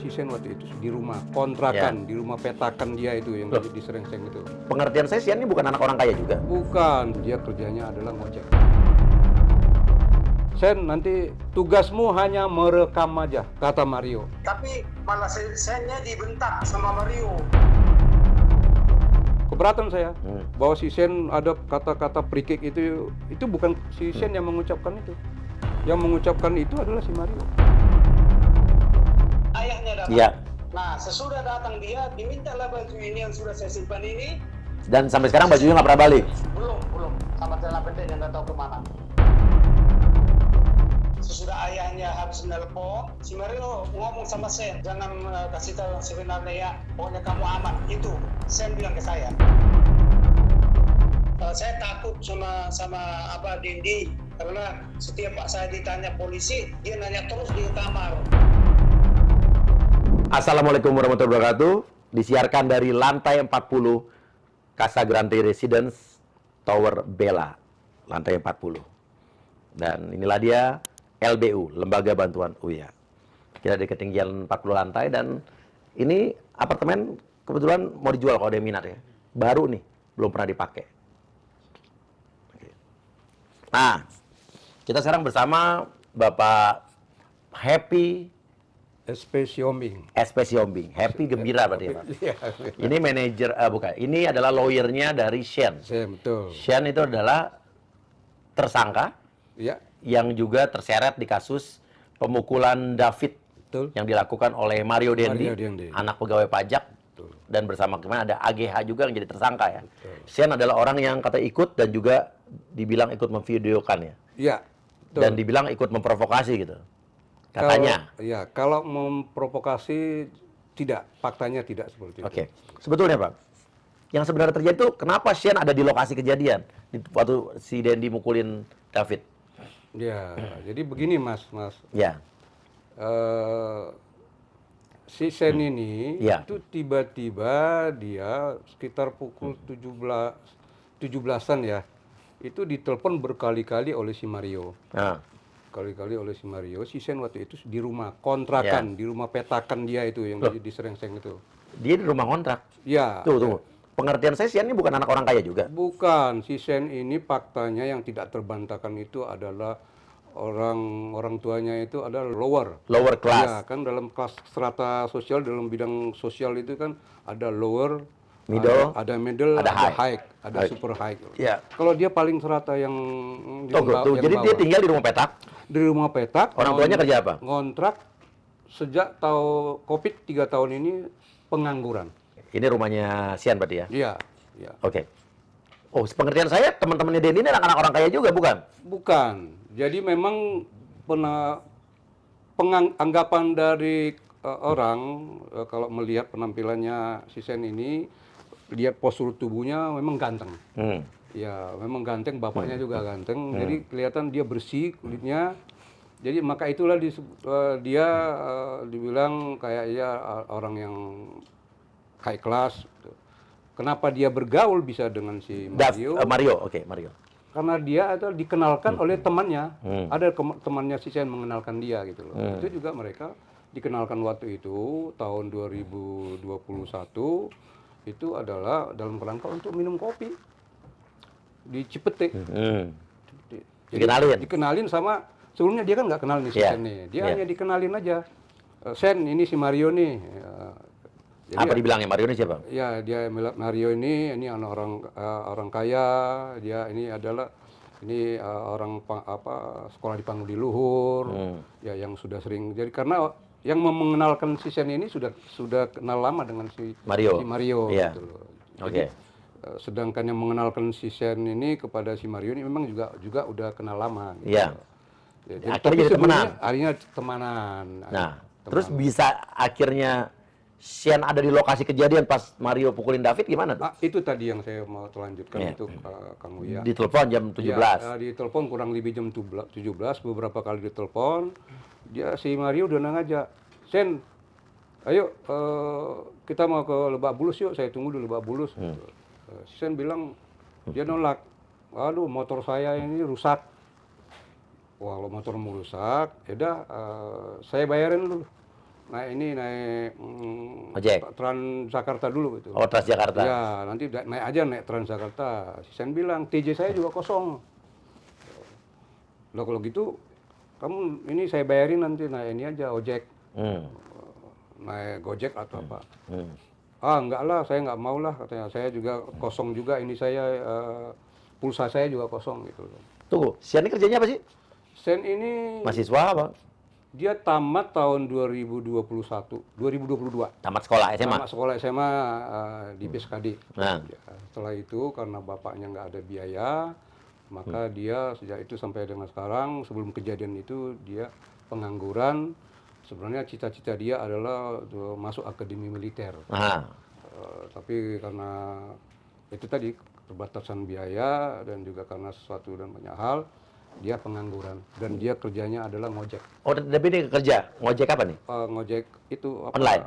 si Sen waktu itu di rumah kontrakan, di rumah petakan dia itu yang di Serengseng itu. Pengertian saya, Sian ini bukan anak orang kaya juga? Bukan, dia kerjanya adalah ngojek. Sen, nanti tugasmu hanya merekam aja, kata Mario. Tapi malah Sennya dibentak sama Mario. Keberatan saya bahwa si Sen ada kata-kata free kick itu bukan si Sen yang mengucapkan itu. Yang mengucapkan itu adalah si Mario. Ayahnya datang. Iya. Nah, sesudah datang dia, dimintalah baju ini yang sudah saya simpan ini. Dan sampai sekarang bajunya nggak pernah balik? Belum. Sama celana pendek yang nggak tahu kemana. Sesudah ayahnya habis nelpon, si Mario ngomong sama Sen, jangan kasih tahu yang sebenarnya ya, pokoknya kamu aman. Itu Sen bilang ke saya. Saya takut sama Dendi, karena setiap saya ditanya polisi, dia nanya terus di kamar. Assalamualaikum warahmatullahi wabarakatuh. Disiarkan dari lantai 40 Casa Grande Residence Tower Bella, lantai 40. Dan inilah dia LBU, Lembaga Bantuan Uya. Kita di ketinggian 40 lantai dan ini apartemen kebetulan mau dijual kalau ada yang minat ya. Baru nih, belum pernah dipakai. Oke. Nah, kita sekarang bersama Bapak Happy SP Siombing. Happy gembira berarti ya, Pak? Ini manajer, bukan. Ini adalah lawyernya dari Shen. Betul. Shen itu adalah tersangka Ya, yang juga terseret di kasus pemukulan David betul. yang dilakukan oleh Mario Dendi, anak pegawai pajak. Betul. Dan bersama kemana ada AGH juga yang jadi tersangka ya. Betul. Shen adalah orang yang kata ikut dan juga dibilang ikut memvideokan ya. Iya. Dan dibilang ikut memprovokasi gitu. Katanya. Kalau memprovokasi tidak, faktanya tidak seperti itu. Oke. Sebetulnya Pak, yang sebenarnya terjadi itu kenapa Shen ada di lokasi kejadian waktu si Dendi mukulin David? Ya, jadi begini Mas. Ya. Si Sen ini Ya. itu tiba-tiba dia sekitar pukul 17-an ya. Itu ditelepon berkali-kali oleh si Mario. Nah. Si Sen waktu itu di rumah kontrakan, di rumah petakan dia itu yang di Serengseng itu. Dia di rumah kontrak? Ya. Tunggu. Pengertian saya, Shen ini bukan anak orang kaya juga? Bukan, si Sen ini faktanya yang tidak terbantahkan itu adalah orang tuanya itu adalah lower class. Ya, kan dalam kelas strata sosial, dalam bidang sosial itu kan ada lower, middle, ada middle, ada high, ada super high. Ya. Kalau dia paling strata yang di Tuh, jadi dia tinggal di rumah petak? Di rumah petak. Orang tuanya kerja apa? Ngontrak sejak COVID 3 tahun ini pengangguran. Ini rumahnya Shen berarti ya? Iya. Oke. Oh, pengertian saya teman-temannya Denny ini anak-anak orang kaya juga, bukan? Bukan. Jadi memang anggapan dari orang kalau melihat penampilannya si Sen ini, lihat postur tubuhnya memang ganteng. Ya, memang ganteng, bapaknya juga ganteng. Jadi kelihatan dia bersih kulitnya. Jadi maka itulah dia dibilang kayaknya orang yang high class. Kenapa dia bergaul bisa dengan si Mario? Mario. Karena dia itu dikenalkan oleh temannya. Ada temannya si Sen mengenalkan dia gitu loh. Itu juga mereka dikenalkan waktu itu tahun 2021 itu adalah dalam kerangka untuk minum kopi di Cipete. Dikenalin sama, sebelumnya dia kan nggak kenal nih si Sen nih. Dia hanya dikenalin aja. Sen, ini si Mario nih. Jadi apa dibilangnya Mario ini siapa? Ya, dia Mario ini anak orang kaya. Dia ini adalah orang sekolah di Pangudi Luhur. Ya, yang sudah sering. Jadi karena yang mengenalkan si Sen ini sudah kenal lama dengan si Mario gitu loh. Jadi, sedangkan yang mengenalkan si Sen ini kepada si Mario ini memang juga udah kenal lama gitu. Iya. Ya, akhirnya jadi temanan. Akhirnya temanan. Nah, terus bisa akhirnya Shen ada di lokasi kejadian pas Mario pukulin David gimana tuh? Itu tadi yang saya mau lanjutkan itu Kang Uya. Ditelepon jam 17. Ya, ditelepon kurang lebih jam 17, beberapa kali ditelepon. Si Mario udah ngajak, Sen, ayo kita mau ke Lebak Bulus yuk, saya tunggu di Lebak Bulus. Si Sen bilang, dia nolak. Aduh, motor saya ini rusak. Wah, kalau motormu rusak, yaudah saya bayarin dulu. naik Ojek. Transjakarta dulu gitu. Oh, Transjakarta. Ya, nanti naik Transjakarta. Si Sen bilang, TJ saya juga kosong. Loh kalau gitu, kamu ini saya bayarin nanti, naik ini aja ojek. Naik Gojek atau apa. Ah, enggak lah, saya nggak mau lah katanya. Saya juga kosong juga, ini saya, pulsa saya juga kosong gitu. Tunggu, Sian ini kerjanya apa sih? Sen ini, Mahasiswa apa? dia tamat tahun 2022. Tamat sekolah SMA. Tamat sekolah SMA di PSKD. Nah. Ya, setelah itu karena bapaknya nggak ada biaya, maka dia sejak itu sampai dengan sekarang, sebelum kejadian itu dia pengangguran. Sebenarnya cita-cita dia adalah masuk akademi militer. Tapi karena itu tadi keterbatasan biaya dan juga karena sesuatu dan banyak hal, dia pengangguran dan dia kerjanya adalah ngojek. Oh, tapi dia kerja ngojek apa nih? Ngojek itu apa? Online?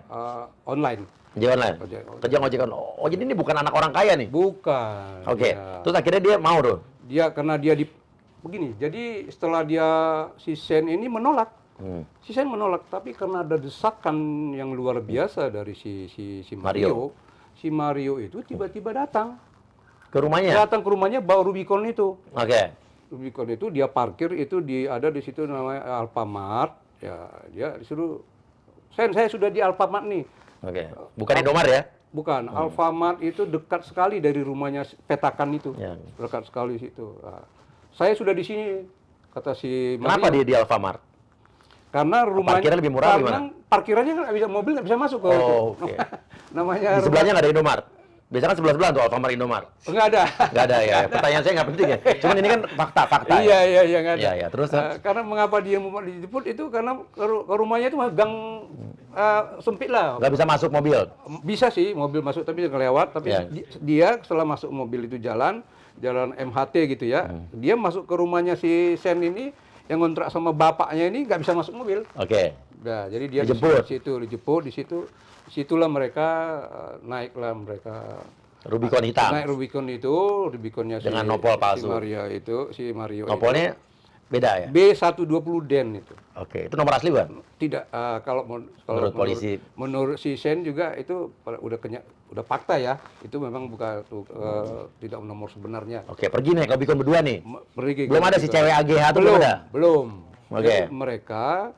Online. Kerja online? Kerja ngojek online. Oh, jadi ini bukan anak orang kaya nih? Bukan. Oke. Ya. Terus akhirnya dia mau tuh? Karena dia begini, jadi setelah si Sen ini menolak. Si Sen menolak, tapi karena ada desakan yang luar biasa dari si Mario. Si Mario itu tiba-tiba datang. Ke rumahnya? Datang ke rumahnya bawa Rubicon itu. Oke. Rubicon itu dia parkir itu ada di situ namanya Alfamart. Ya, dia disuruh, Sen, saya sudah di Alfamart nih. Oke. Bukan Indomaret ya? Bukan, Alfamart itu dekat sekali dari rumahnya Petakan itu. Ya. Dekat sekali situ. Nah, saya sudah di sini, kata si Mario. Kenapa dia di Alfamart? Karena rumahnya Parkirnya lebih murah karena gimana? parkirannya kan mobil nggak bisa masuk ke itu. Oke. Namanya Di sebelahnya nggak ada Indomaret? Biasanya kan sebelah-sebelah tuh Alfamart Indomaret. nggak ada. Nggak ada ya. Pertanyaan saya nggak penting ya. Cuman ini kan fakta-fakta. Iya nggak ada. Iya, terus Karena mengapa dia mau dijemput itu karena ke rumahnya itu gang sempit lah. nggak bisa masuk mobil. Bisa sih mobil masuk tapi kelewat. Tapi Ya. dia setelah masuk mobil itu jalan MHT gitu ya. Dia masuk ke rumahnya si Sen ini yang kontrak sama bapaknya ini nggak bisa masuk mobil. Oke. Nah, jadi dia Dijemput. dijemput di situ. Situlah mereka naiklah mereka Rubicon hitam. naik Rubicon itu, Rubiconnya Dengan nopol palsu. si Mario Nopolnya beda ya? B120 Den itu. Oke, itu nomor asli bukan? Tidak, kalau Menurut polisi. menurut si Sen juga itu udah fakta ya. Itu memang bukan tidak nomor sebenarnya. Oke, pergi naik Rubicon berdua nih. Belum ada si cewek AGH itu belum ada? Belum. Oke. Jadi mereka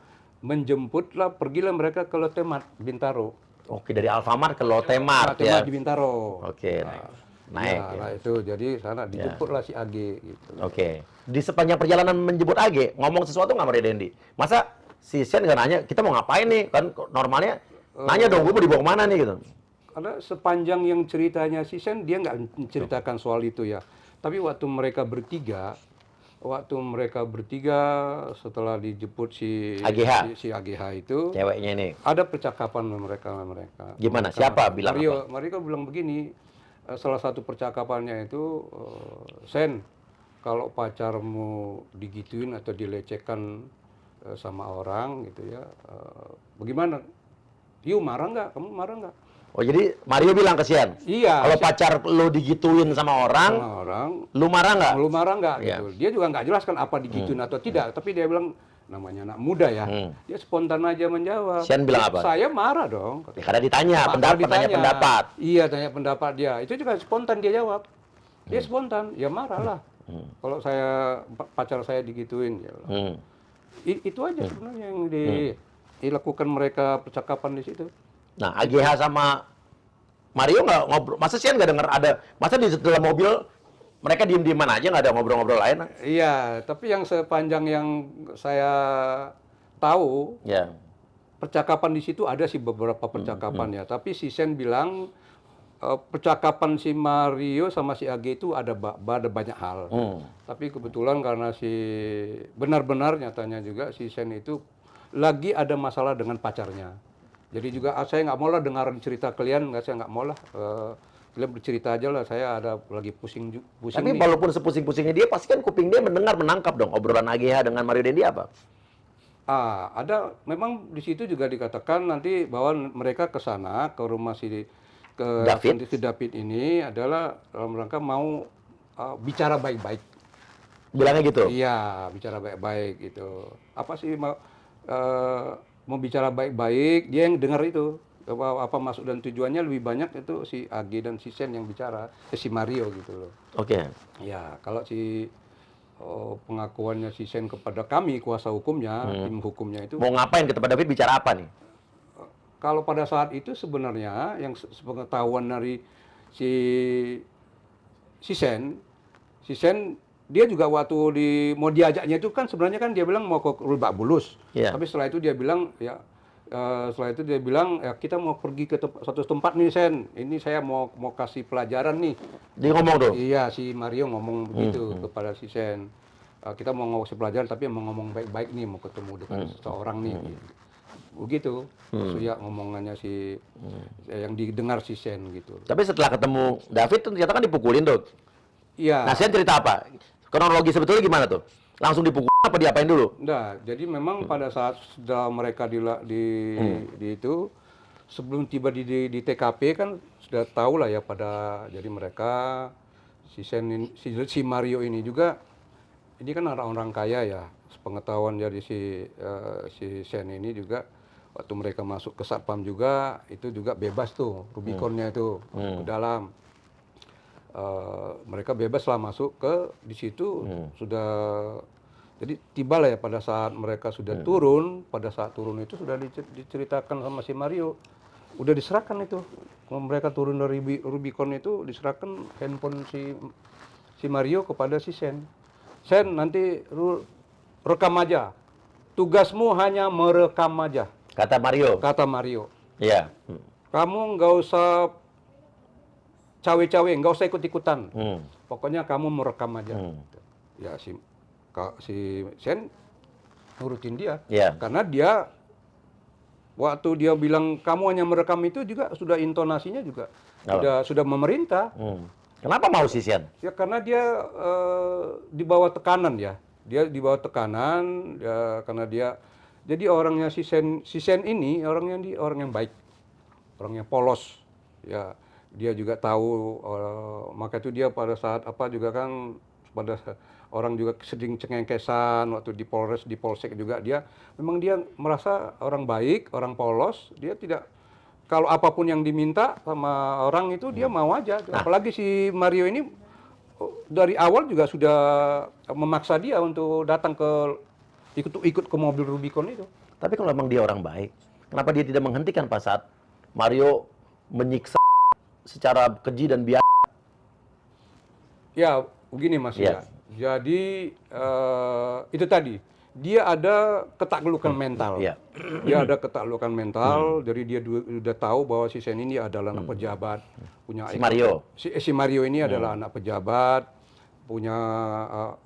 pergilah mereka ke Lotemat Bintaro. Oke, dari Alfamart ke Lotemart ya. Lotemat di Bintaro. Oke, naik. Ya, Ya. nah itu jadi sana dijemputlah si AG gitu. Oke. Di sepanjang perjalanan menjemput AG, ngomong sesuatu nggak sama Dendi? Masa si Sen nggak nanya, kita mau ngapain nih? Kan normalnya nanya dong, gue mau dibawa kemana nih gitu. Karena sepanjang yang ceritanya si Sen, dia nggak menceritakan soal itu ya. Tapi waktu mereka bertiga setelah dijemput si AGH. si AGH itu, Ceweknya ini. ada percakapan mereka. Gimana? Siapa bilang apa? Mario bilang begini, salah satu percakapannya itu, Sen, kalau pacarmu digituin atau dilecehkan sama orang gitu ya, bagaimana? Kamu marah nggak? Oh, jadi Mario bilang ke Sian? Iya. Kalau pacar lu digituin sama orang, lu marah nggak? Lu marah nggak? Iya. Gitu. Dia juga nggak jelaskan apa digituin atau tidak, tapi dia bilang namanya anak muda ya, dia spontan aja menjawab. Sian bilang apa? Saya marah dong. Ya, karena ditanya, tanya pendapat. Iya, tanya pendapat dia. Itu juga spontan dia jawab. Dia spontan, ya marah lah. Kalau pacar saya digituin, ya. Itu aja sebenarnya yang dilakukan mereka percakapan di situ. Nah, AGH sama Mario nggak ngobrol? Masa Sian nggak dengar ada? Masa di dalam mobil mereka diem-dieman aja nggak ada ngobrol-ngobrol lain? Iya, tapi yang sepanjang yang saya tahu, Ya. percakapan di situ ada sih beberapa percakapan ya. Tapi si Sen bilang percakapan si Mario sama si AG itu ada banyak hal. Tapi kebetulan karena benar-benar nyatanya juga si Sen itu lagi ada masalah dengan pacarnya. Jadi juga saya nggak mau lah dengar cerita kalian, saya nggak mau lah. Kalian bercerita aja lah, saya ada lagi pusing Tapi nih. walaupun sepusing-pusingnya dia, pasti kan kuping dia menangkap dong obrolan AGH dengan Mario Dendi apa? Ada memang di situ juga dikatakan nanti bahwa mereka ke sana ke rumah David. si David ini adalah dalam rangka mau bicara baik-baik. Bilangnya gitu? Iya, bicara baik-baik gitu. Apa sih mau bicara baik-baik, dia yang dengar itu. Apa maksud dan tujuannya lebih banyak itu si Agi dan si Sen yang bicara, si Mario gitu loh. Oke. Ya, kalau pengakuannya si Sen kepada kami, kuasa hukumnya, tim hukumnya itu, Mau ngapain ke tempat David, bicara apa nih? kalau pada saat itu sebenarnya yang sepengetahuan dari si si Sen dia juga waktu mau diajaknya itu kan sebenarnya kan dia bilang mau ke Lebak Bulus. Iya. Tapi setelah itu dia bilang ya kita mau pergi ke suatu tempat nih Sen. Ini saya mau kasih pelajaran nih. Dia ngomong tuh. Iya, si Mario ngomong begitu kepada si Sen. Kita mau ngasih pelajaran tapi mau ngomong baik-baik nih, mau ketemu dengan seseorang nih. Begitu. Maksudnya ngomongannya yang didengar si Sen gitu. Tapi setelah ketemu David ternyata kan dipukulin tuh. Iya. Nah, Sen cerita apa? Kronologi sebetulnya gimana tuh? Langsung dipukul apa diapain dulu? Nah, jadi memang pada saat sudah mereka di itu sebelum tiba di TKP kan sudah tahu lah ya jadi mereka si Mario ini juga ini kan orang-orang kaya ya. Sepengetahuan dari si Sen ini juga waktu mereka masuk ke Satpam juga itu juga bebas tuh Rubiconnya itu ke dalam. Mereka bebas lah masuk ke di situ sudah jadi tibalah ya pada saat mereka sudah turun, pada saat turun itu sudah diceritakan sama si Mario, udah diserahkan itu kalau mereka turun dari Rubicon itu diserahkan handphone si Mario kepada si Sen nanti rekam aja, tugasmu hanya merekam aja, Kata Mario. Iya. kamu nggak usah cawe-cawe, nggak usah ikut-ikutan. Pokoknya kamu merekam aja. Ya si Sen nurutin dia. Iya. Karena dia waktu dia bilang kamu hanya merekam itu juga sudah intonasinya juga sudah memerintah. Kenapa mau si Sen? Ya karena dia di bawah tekanan ya. Dia di bawah tekanan ya, karena dia jadi orangnya si Sen ini orang yang baik. Orang yang polos. Ya. Dia juga tahu, maka itu dia pada saat apa juga kan pada orang juga sedang cengengkesan waktu di Polres, di Polsek juga dia merasa orang baik, orang polos, dia tidak kalau apapun yang diminta sama orang itu dia mau aja. Apalagi si Mario ini dari awal juga sudah memaksa dia untuk datang ikut ke mobil Rubicon itu. Tapi kalau memang dia orang baik, kenapa dia tidak menghentikan pas saat Mario menyiksa secara keji dan biasa? Ya, begini Mas ya. Jadi itu tadi dia ada ketaklukan mental. Dia ada ketaklukan mental, jadi dia sudah tahu bahwa si Sen ini adalah anak pejabat, punya Si Mario. Si Mario ini adalah anak pejabat, punya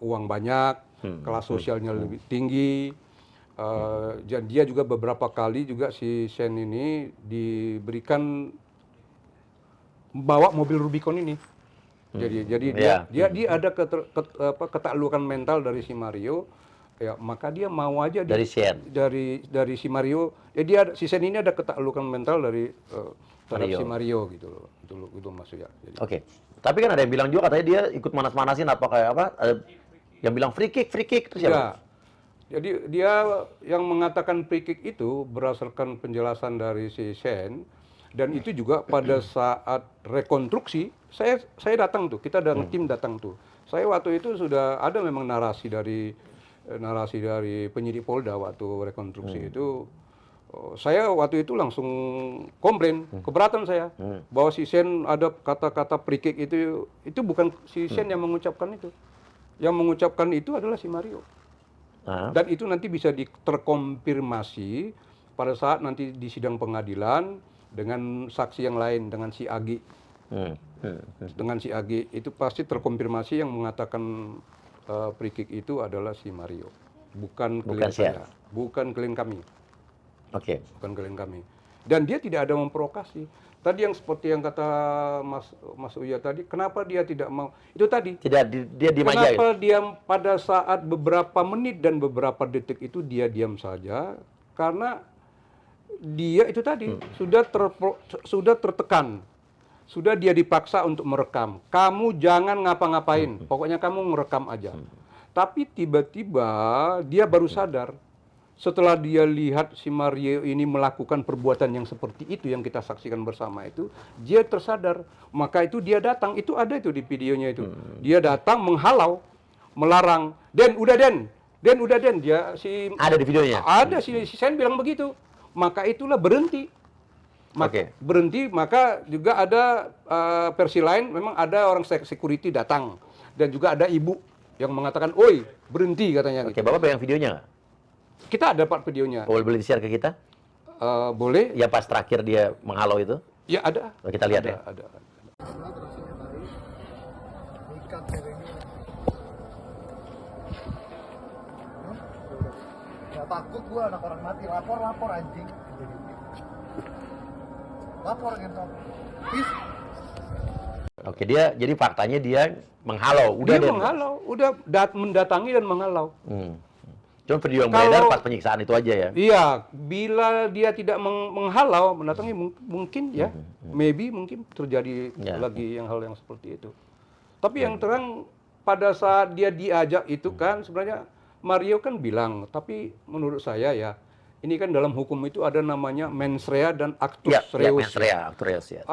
uang banyak, kelas sosialnya lebih tinggi. Dan dia juga beberapa kali juga si Sen ini diberikan bawa mobil Rubicon ini. Jadi dia ada ketaklukan mental dari si Mario. Ya, maka dia mau aja Dari Sen. dari si Mario. Ya si Sen ini ada ketaklukan mental dari terhadap si Mario gitu loh. Itu maksudnya. Oke. Tapi kan ada yang bilang juga katanya dia ikut manas-manasin apa kayak apa? Ada yang bilang free kick itu siapa? Ya. Jadi dia yang mengatakan free kick itu berdasarkan penjelasan dari si Sen. Dan itu juga pada saat rekonstruksi, saya datang tuh, kita dengan tim datang tuh. Saya waktu itu sudah ada memang narasi dari penyidik Polda waktu rekonstruksi itu. Saya waktu itu langsung komplain, keberatan saya, bahwa si Sen ada kata-kata free kick itu bukan si Sen yang mengucapkan itu. Yang mengucapkan itu adalah si Mario. Dan itu nanti bisa terkonfirmasi pada saat nanti di sidang pengadilan, dengan saksi yang lain, dengan si Agi. Dengan si Agi, itu pasti terkonfirmasi yang mengatakan free kick itu adalah si Mario. Bukan klien saya. Bukan klien kami. Oke. Bukan klien kami. Dan dia tidak ada memprovokasi. Tadi yang seperti yang kata Mas Uya tadi, kenapa dia tidak mau? Itu tadi. Dia diam aja. Kenapa dia pada saat beberapa menit dan beberapa detik itu dia diam saja? Karena dia itu tadi sudah tertekan, sudah dia dipaksa untuk merekam. Kamu jangan ngapa-ngapain, pokoknya kamu merekam aja. Tapi tiba-tiba dia baru sadar setelah dia lihat si Mario ini melakukan perbuatan yang seperti itu yang kita saksikan bersama itu, dia tersadar. Maka itu dia datang, itu ada itu di videonya itu. Dia datang menghalau, melarang. Den, udah Den. Den, udah Den. Dia si Ada di videonya? Ada si Sen bilang begitu. Maka itulah berhenti. Oke. Berhenti, maka juga ada versi lain, memang ada orang security datang. Dan juga ada ibu yang mengatakan, oi, berhenti katanya. Oke, Gitu. Bapak pegang videonya nggak? Kita dapat videonya. Boleh di-share ke kita? Boleh? Ya pas terakhir dia menghalau itu? Ya ada. Oh, kita lihat ya. Ada. Gak takut gua anak orang mati, lapor anjing. Lapor gitu. Ih, Oke, dia jadi faktanya dia menghalau. Dia Den. menghalau, udah mendatangi dan menghalau. Cuma video yang beredar pas penyiksaan itu aja ya. Iya, bila dia tidak menghalau, mendatangi mungkin ya, mungkin terjadi Ya. lagi hal yang seperti itu. Tapi yang terang pada saat dia diajak itu kan sebenarnya Mario kan bilang, tapi menurut saya ya, ini kan dalam hukum itu ada namanya mens rea dan actus Ya, reus. mens rea, actus reus ya.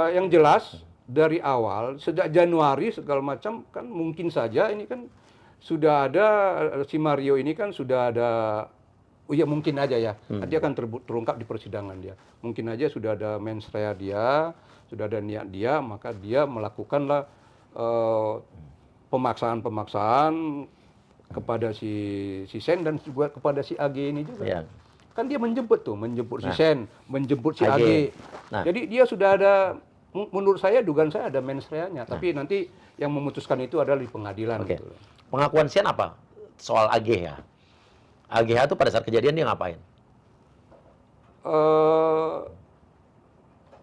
Yang jelas dari awal sejak Januari segala macam kan mungkin saja ini kan sudah ada si Mario ini kan sudah ada, oh ya mungkin aja ya, nanti akan terungkap di persidangan dia. Mungkin aja sudah ada mens rea dia, sudah ada niat dia, maka dia melakukanlah pemaksaan kepada si Sen dan juga kepada si AG ini juga. Ya. Kan dia menjemput si Sen, menjemput si AG. AG. Nah. Jadi dia sudah ada, menurut saya dugaan saya ada mens rea-nya, tapi nanti yang memutuskan itu adalah di pengadilan. Oke. Gitu. Pengakuan Sian apa? Soal AGH. AGH itu pada saat kejadian dia ngapain?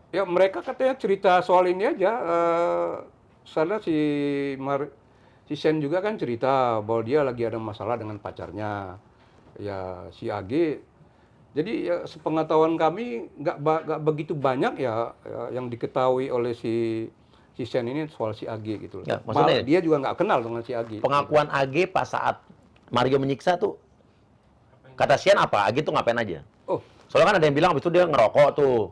Ya mereka katanya cerita soal ini aja. Sana si Sen juga kan cerita bahwa dia lagi ada masalah dengan pacarnya. Ya si AG. Jadi ya sepengetahuan kami nggak begitu banyak ya yang diketahui oleh si Sen ini soal si AG gitu loh. Ya, maksudnya dia juga nggak kenal dengan si AG. Pengakuan AG pas saat Mario menyiksa tuh, kata Sian apa? AG tuh ngapain aja? Oh, Soalnya kan ada yang bilang habis itu dia ngerokok tuh,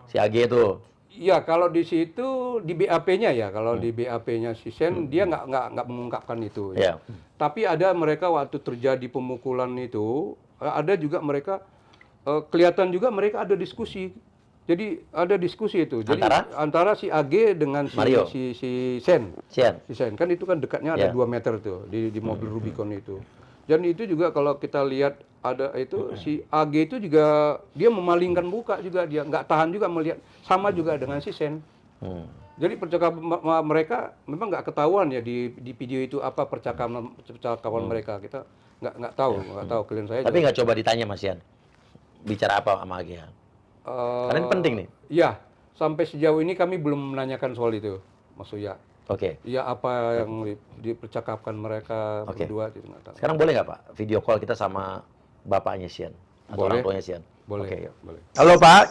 si AG tuh. iya kalau di situ di BAP-nya ya, kalau di BAP-nya si Sen dia nggak mengungkapkan itu. Ya. Tapi ada mereka waktu terjadi pemukulan itu, ada juga mereka kelihatan juga mereka ada diskusi. Jadi ada diskusi itu. Jadi antara si AG dengan Mario. si Sen. Sian. Si Sen kan itu kan dekatnya ada Ya. 2 meter tuh di mobil Rubicon itu. Dan itu juga kalau kita lihat ada itu si AG itu juga dia memalingkan muka juga, dia nggak tahan juga melihat, sama juga dengan si Sen. Jadi percakapan mereka memang nggak ketahuan ya di video itu apa percakapan mereka, kita nggak tahu klien saya. Tapi nggak coba ditanya Mas Sian, bicara apa sama AG? Karena ini penting nih. Iya, sampai sejauh ini kami belum menanyakan soal itu, Mas Uya. Oke. Ya apa yang dipercakapkan mereka Oke. berdua itu nggak tahu. Sekarang boleh nggak Pak video call kita sama bapaknya Sian atau orang Boleh. tuanya Sian? Boleh, Oke. boleh. Halo Pak.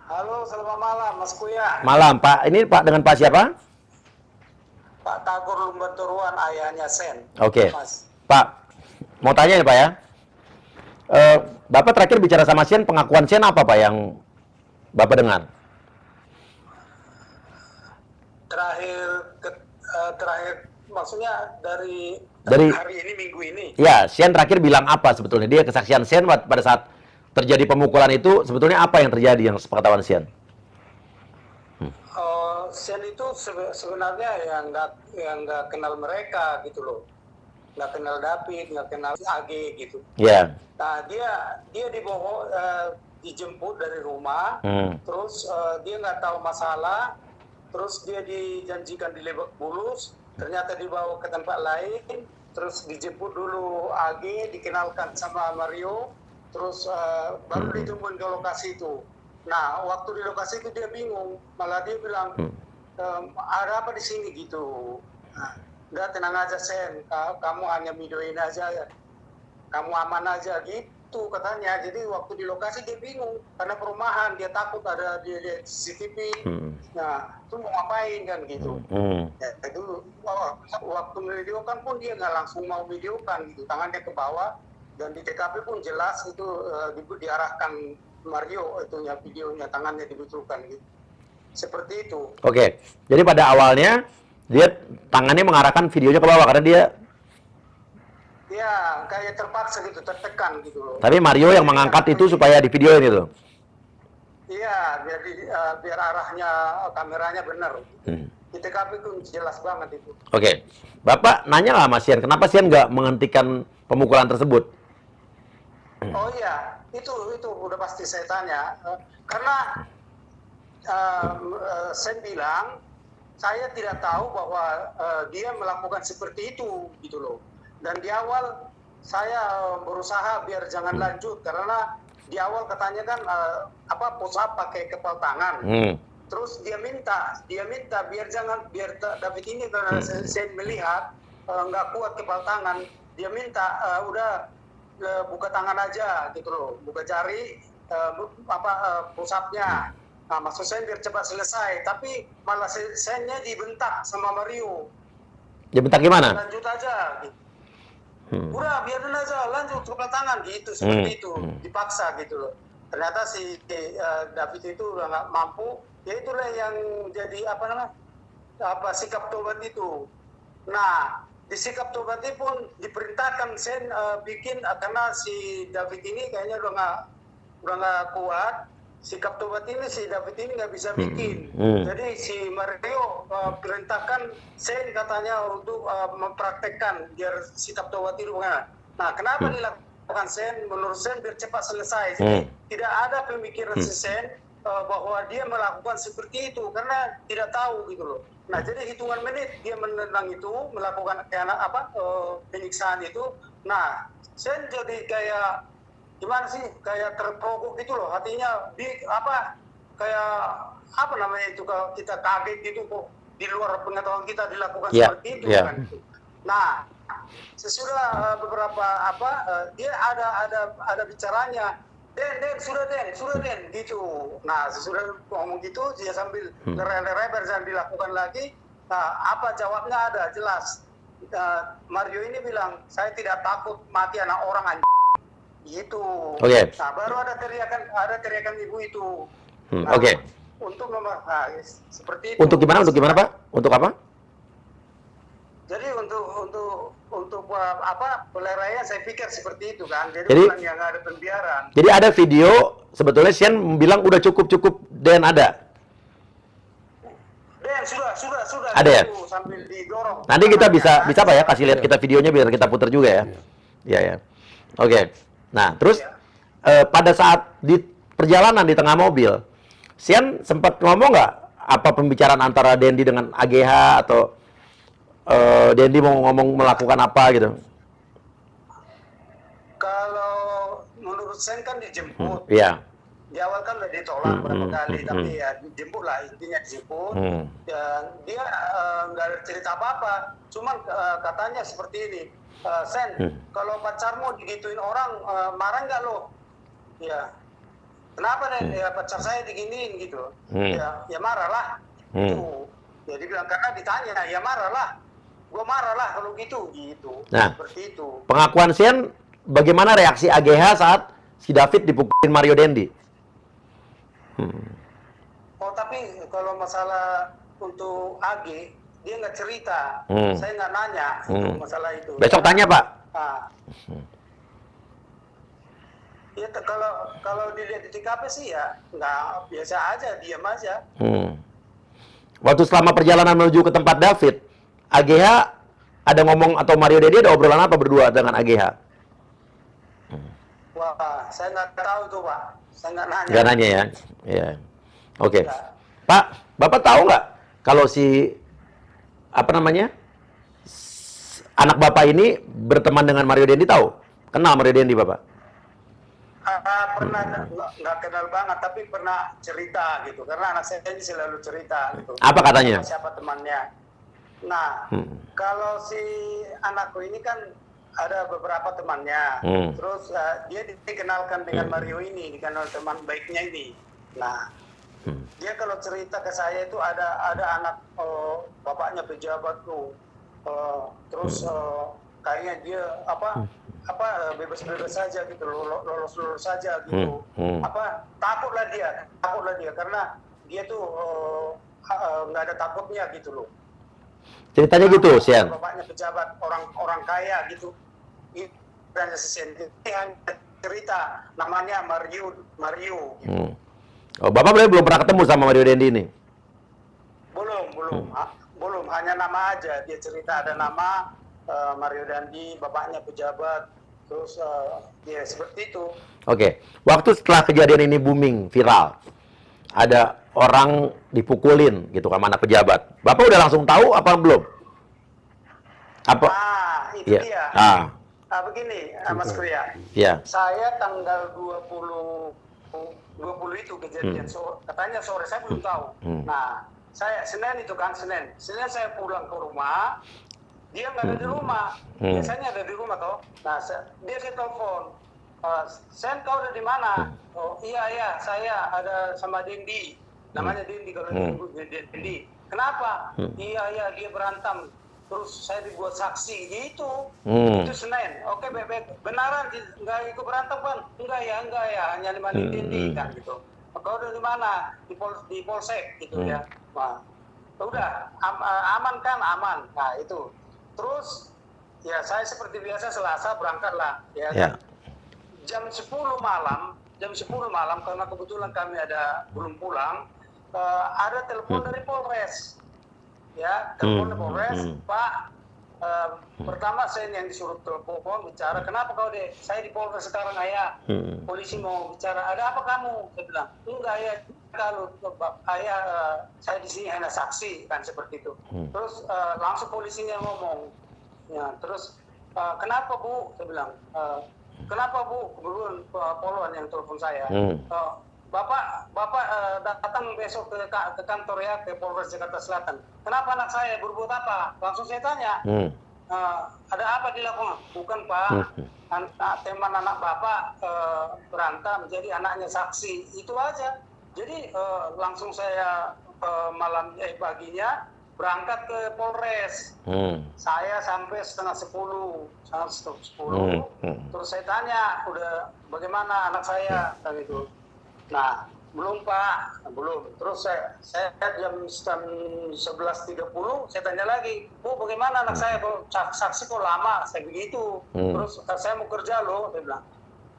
Halo, selamat malam Mas Kuya. Malam Pak. Ini Pak dengan Pak siapa? Pak Tagor Lumbaturuan, ayahnya Sen. Oke. Mas. Pak, mau tanya nih Pak ya. Bapak terakhir bicara sama Sian, pengakuan Sian apa Pak yang Bapak dengar? Terakhir maksudnya dari Dari- hari ini, minggu ini. Ya, Sian terakhir bilang apa sebetulnya? Dia kesaksian Sian pada saat terjadi pemukulan itu sebetulnya apa yang terjadi yang sepengetahuan Sian? Sen itu sebenarnya yang nggak kenal mereka gitu loh, nggak kenal David, nggak kenal AG gitu. Ya. Nah dia dibawa dijemput dari rumah, terus dia nggak tahu masalah, terus dia dijanjikan di Lebak Bulus, ternyata dibawa ke tempat lain, terus dijemput dulu AG, dikenalkan sama Mario, terus baru ditemuin ke lokasi itu. Nah, waktu di lokasi itu dia bingung, malah dia bilang, ada apa di sini gitu. Nah, udah tenang aja Sen, kamu hanya videoin aja, kamu aman aja gitu katanya. Jadi waktu di lokasi dia bingung, karena perumahan, dia takut ada dia lihat CCTV. Nah, itu mau ngapain kan gitu. Ya, itu waktu videokan pun dia nggak langsung mau videokan gitu, tangannya ke bawah, Dan di TKP pun jelas itu diarahkan Mario itunya videonya tangannya dibetulkan gitu. Seperti itu. Oke. Jadi pada awalnya dia tangannya mengarahkan videonya ke bawah karena dia Ya, kayak terpaksa gitu, tertekan gitu loh. tapi Mario yang mengangkat itu supaya di videoin itu. Iya, biar arahnya kameranya benar. Di TKP itu jelas banget itu. Oke. Bapak nanya lah sama Sian, kenapa Sian nggak menghentikan pemukulan tersebut? Oh iya, itu udah pasti saya tanya. Karena saya bilang, saya tidak tahu bahwa dia melakukan seperti itu gitu loh. Dan di awal saya berusaha biar jangan lanjut karena di awal katanya kan push up pakai kepal tangan. Terus dia minta biar David ini karena saya melihat nggak kuat kepal tangan, dia minta udah buka tangan aja gitu loh, buka jari push up-nya. Nah, maksud saya biar cepat selesai, tapi malah saya dibentak sama Mario. Dibentak gimana? Lanjut aja gitu. Udah biarin aja lanjut kepala tangan gitu, seperti itu dipaksa gitu loh. Ternyata si David itu udah nggak mampu, ya itulah yang jadi sikap tobat itu. Nah di sikap tobat itu pun diperintahkan Sen bikin karena si David ini kayaknya udah nggak kuat. Sikap tobat ini si David ini nggak bisa bikin. Jadi si Mario perintahkan Sen katanya untuk mempraktekkan biar sikap tobat itu bagaimana. Nah kenapa dilakukan Sen? Menurut Sen biar cepat selesai. Jadi tidak ada pemikiran si Sen bahwa dia melakukan seperti itu karena tidak tahu gitu loh. Nah jadi hitungan menit dia menendang itu, melakukan penyiksaan itu. Nah Sen jadi kayak gimana sih, kayak terprovok gitu loh, hatinya kalau kita kaget gitu kok di luar pengetahuan kita dilakukan seperti itu kan. Nah sesudah beberapa dia ada bicaranya, Den sudah Den gitu. Nah sesudah ngomong gitu dia sambil lerai-lerai jangan dilakukan lagi. Nah apa jawabnya ada jelas. Mario ini bilang saya tidak takut mati anak orang gitu. Oke. Nah, baru ada teriakan ibu itu. Oke. Untuk nomor seperti itu. Untuk gimana Pak? Untuk apa? Jadi untuk peleraian saya pikir seperti itu kan. Jadi yang ada pembiaran. Jadi ada video sebetulnya Sian bilang udah cukup Dan ada. Dan sudah. Ada ya? Sambil didorong. Nanti kita bisa Pak ya kasih lihat kita videonya biar kita putar juga ya. Iya ya. Oke. Nah, terus pada saat di perjalanan di tengah mobil, Sian sempat ngomong nggak apa pembicaraan antara Dendi dengan AGH atau Dendi mau ngomong melakukan apa gitu? Kalau menurut Sen kan dijemput. Iya. Di awal kan udah ditolak berapa kali, tapi ya dijemput lah, intinya dijemput. Dan dia nggak ada cerita apa-apa, cuman katanya seperti ini. Sen, kalau pacarmu digituin orang, marah nggak lo? Ya, kenapa deh? Ya pacar saya diginiin gitu. Ya marah lah. Gitu. Ya dibilang karena ditanya, ya marah lah. Gue marah lah kalau gitu. Nah, seperti itu. Pengakuan Sian, bagaimana reaksi AGH saat si David dipukulin Mario Dendi? Oh tapi kalau masalah untuk AG, dia nggak cerita, saya nggak nanya itu masalah itu. Besok tanya Pak. Ya kalau dilihat di TKP sih ya nggak, biasa aja, diam aja. Waktu selama perjalanan menuju ke tempat David, AGH ada ngomong atau Mario Dendi ada obrolan apa berdua dengan AGH? Wah, saya nggak tahu tuh Pak, saya nggak nanya. Nggak nanya ya? Iya. Oke. Pak, Bapak tahu nggak kalau si anak Bapak ini berteman dengan Mario Dendi, tahu? Kenal Mario Dendi Bapak? Pernah, nggak kenal banget, tapi pernah cerita gitu. Karena anak saya ini selalu cerita gitu. Apa katanya? Siapa temannya. Nah, kalau si anakku ini kan ada beberapa temannya. Terus dia dikenalkan dengan Mario ini, dikenal teman baiknya ini. Nah, dia kalau cerita ke saya itu ada anak bapaknya pejabat tuh. Terus kayaknya dia bebas-bebas saja gitu, lolos saja gitu. Takutlah dia karena dia tuh nggak ada takutnya gitu loh. Ceritanya gitu, Sian. Bapaknya pejabat orang kaya gitu. Dan hanya cerita namanya Mario gitu. Oh, Bapak belum pernah ketemu sama Mario Dendi ini? Belum, hanya nama aja. Dia cerita ada nama Mario Dendi, bapaknya pejabat, terus ya seperti itu. Oke. Waktu setelah kejadian ini booming, viral, ada orang dipukulin gitu sama anak pejabat. Bapak udah langsung tahu apa belum? Apa? Itu dia. Begini, Mas Kria. Iya. Saya tanggal 20 itu kejadian, katanya sore, saya belum tahu. Nah, saya Senin saya pulang ke rumah, dia nggak ada di rumah. Biasanya ada di rumah toh. Nah, dia telepon, Sen, kau ada di mana? Oh iya, saya ada sama Dendi, namanya Dendi kalau Dendi. Kenapa? Iya, dia berantem. Terus saya dibuat saksi gitu. Itu Senin. Oke, benaran nggak ikut berantem kan? Enggak ya, hanya 5 Dendi kan gitu. Kau udah di mana? Di Polsek gitu ya. Nah, udah aman kan? Aman. Nah itu. Terus ya saya seperti biasa Selasa berangkatlah ya. Jam 10 malam karena kebetulan kami belum pulang, ada telepon dari Polres. Ya, telepon dari Polres, Pak. Pertama saya yang disuruh telepon bicara, kenapa kau saya di Polres sekarang ayah, polisi mau bicara, ada apa kamu? Saya bilang, enggak ya, kalau ayah saya di sini hanya saksi kan seperti itu. Terus langsung polisinya ngomong, ya, terus kenapa Bu? Saya bilang, kenapa Bu? Kebetulan Poluan yang telepon saya. Bapak datang besok ke kantor ya, ke Polres Jakarta Selatan. Kenapa anak saya berbuat apa? Langsung saya tanya. Ada apa dilakukan? Bukan Pak, teman anak Bapak berantem, jadi anaknya saksi. Itu aja. Jadi langsung saya paginya berangkat ke Polres. Saya sampai setengah 10. Terus saya tanya, udah bagaimana anak saya? Gitu. Nah, belum Pak, belum. Terus saya jam 11.30, saya tanya lagi, Bu bagaimana anak saya, saksi kok lama, saya begitu. Terus saya mau kerja loh, saya bilang,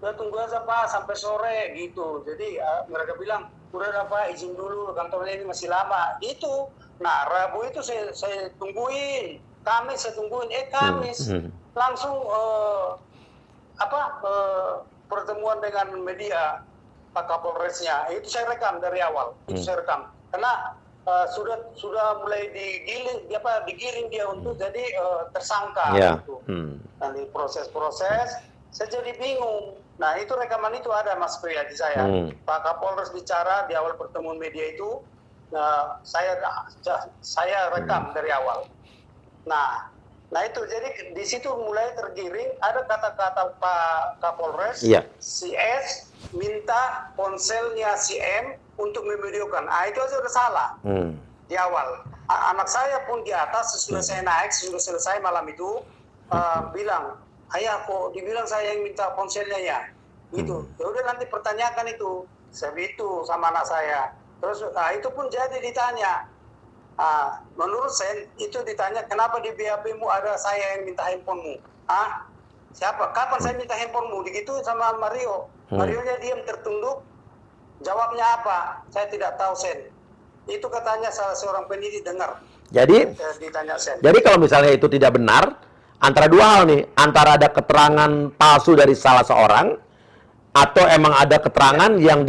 udah tunggu aja Pak sampai sore gitu. Jadi mereka bilang, udah Pak izin dulu, kantornya ini masih lama, gitu. Nah, Rabu itu saya tungguin, Kamis saya tungguin, Kamis langsung pertemuan dengan media. Pak Kapolresnya, itu saya rekam dari awal, karena sudah mulai digiring dia untuk jadi tersangka. Gitu. Nanti proses saya jadi bingung. Nah itu rekaman itu ada Mas Priya di saya. Pak Kapolres bicara di awal pertemuan media itu, saya rekam dari awal. Nah itu jadi di situ mulai tergiring, ada kata-kata Pak Kapolres, si S minta ponselnya si M untuk memvideokan. Itu aja udah salah di awal. Anak saya pun di atas sesudah saya naik, sesudah selesai malam itu bilang, ayah kok dibilang saya yang minta ponselnya ya, gitu. Ya udah nanti pertanyakan itu, saya itu sama anak saya. Terus itu pun jadi ditanya. Menurut saya itu ditanya, kenapa di BAP-mu ada saya yang minta handphonemu? Siapa? Kapan saya minta handphonemu? Digitu sama Mario. Marionya diam tertunduk. Jawabnya apa? Saya tidak tahu Sen. Itu katanya salah seorang penyidik dengar. Jadi ditanya Sen. Jadi kalau misalnya itu tidak benar, antara dua hal nih, antara ada keterangan palsu dari salah seorang, atau emang ada keterangan yang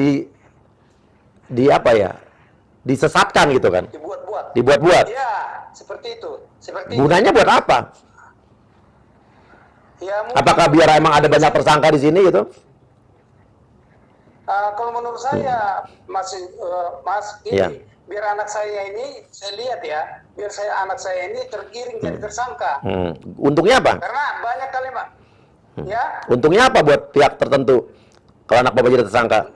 disesatkan gitu kan? Dibuat-buat. Iya, seperti itu. Gunanya buat apa? Ya, apakah biar emang ada banyak tersangka di sini gitu? Kalau menurut saya, Mas, biar anak saya ini, saya lihat ya, biar anak saya ini tergiring jadi tersangka. Untungnya apa? Karena banyak kali, Pak. Ya. Untungnya apa buat pihak tertentu kalau anak Bapak jadi tersangka?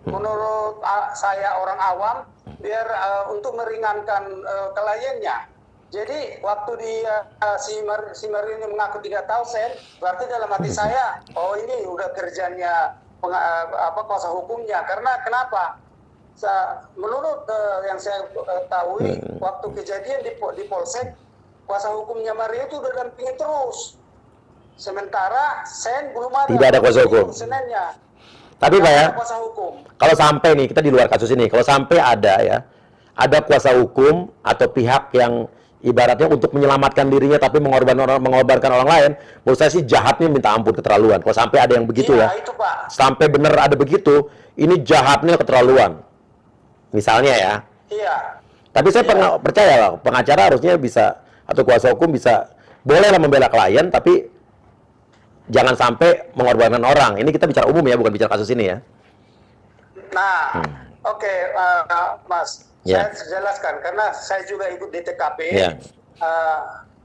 Menurut saya orang awam, biar untuk meringankan kliennya. Jadi waktu dia si Mario ini mengaku tidak tahu Sen, berarti dalam hati saya, oh ini udah kerjanya kuasa hukumnya. Karena kenapa? Menurut yang saya tahu, waktu kejadian di Polsek, kuasa hukumnya Mario itu udah dampingin terus. Sementara Sen belum ada. Tidak ada kuasa hukum. Senennya. Tapi Pak ya, Kuasa hukum. kalau sampai nih, kita di luar kasus ini, kalau sampai ada ya, ada kuasa hukum atau pihak yang ibaratnya untuk menyelamatkan dirinya tapi mengorbankan orang lain, menurut saya sih jahatnya minta ampun, keterlaluan. Kalau sampai ada yang begitu ya, Itu, Pak. sampai bener ada begitu, ini jahatnya keterlaluan. Misalnya ya. Iya. Tapi saya percaya lah, pengacara harusnya bisa, atau kuasa hukum bisa, bolehlah membela klien, tapi jangan sampai mengorbankan orang. Ini kita bicara umum ya, bukan bicara kasus ini ya. Nah, oke, Mas, Ya. saya jelaskan karena saya juga ikut di TKP. Ya.